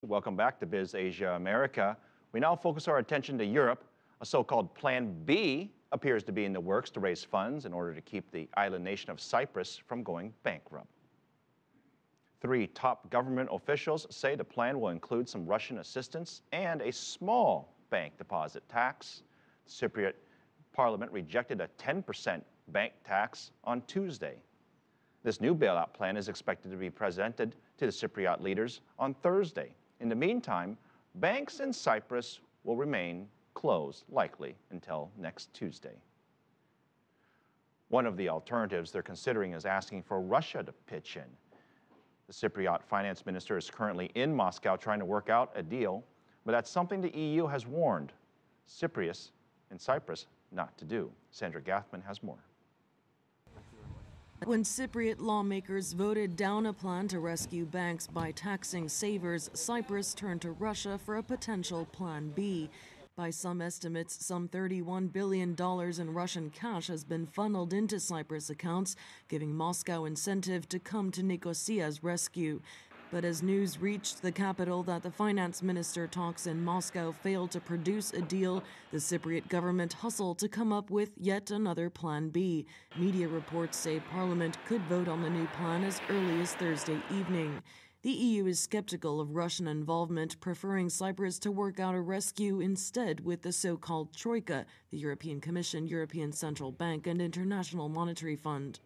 Welcome back to Biz Asia America. We now focus our attention to Europe. A so-called Plan B appears to be in the works to raise funds in order to keep the island nation of Cyprus from going bankrupt. Three top government officials say the plan will include some Russian assistance and a small bank deposit tax. The Cypriot parliament rejected a 10% bank tax on Tuesday. This new bailout plan is expected to be presented to the Cypriot leaders on Thursday. In the meantime, banks in Cyprus will remain closed, likely until next Tuesday. One of the alternatives they're considering is asking for Russia to pitch in. The Cypriot finance minister is currently in Moscow trying to work out a deal, but that's something the EU has warned Cypriots in Cyprus not to do. Sandra Gathmann has more. When Cypriot lawmakers voted down a plan to rescue banks by taxing savers, Cyprus turned to Russia for a potential Plan B. By some estimates, some $31 billion in Russian cash has been funneled into Cyprus accounts, giving Moscow incentive to come to Nicosia's rescue. But as news reached the capital that the finance minister talks in Moscow failed to produce a deal, the Cypriot government hustled to come up with yet another Plan B. Media reports say Parliament could vote on the new plan as early as Thursday evening. The EU is skeptical of Russian involvement, preferring Cyprus to work out a rescue instead with the so-called Troika, the European Commission, European Central Bank, and International Monetary Fund.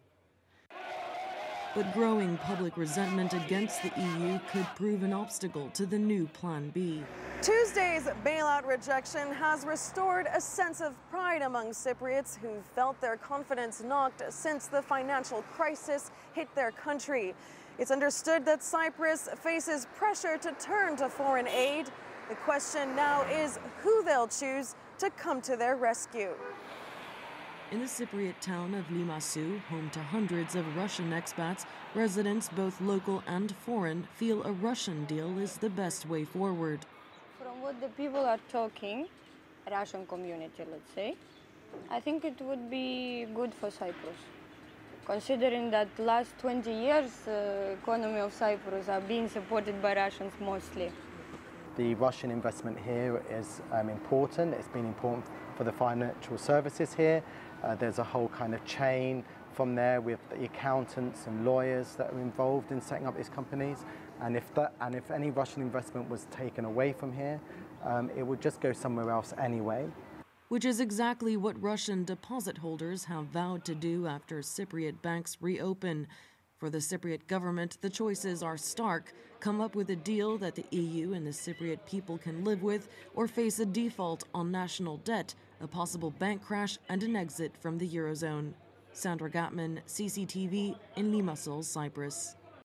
But growing public resentment against the EU could prove an obstacle to the new Plan B. Tuesday's bailout rejection has restored a sense of pride among Cypriots who felt their confidence knocked since the financial crisis hit their country. It's understood that Cyprus faces pressure to turn to foreign aid. The question now is who they'll choose to come to their rescue. In the Cypriot town of Limassol, home to hundreds of Russian expats, residents, both local and foreign, feel a Russian deal is the best way forward. From what the people are talking, Russian community, let's say, I think it would be good for Cyprus. Considering that last 20 years, the economy of Cyprus are being supported by Russians mostly. The Russian investment here is important. It's been important for the financial services here. There's a whole kind of chain from there with the accountants and lawyers that are involved in setting up these companies. And if any Russian investment was taken away from here, it would just go somewhere else anyway. Which is exactly what Russian deposit holders have vowed to do after Cypriot banks reopen. For the Cypriot government, the choices are stark. Come up with a deal that the EU and the Cypriot people can live with, or face a default on national debt, a possible bank crash, and an exit from the Eurozone. Sandra Gathmann, CCTV, in Limassol, Cyprus.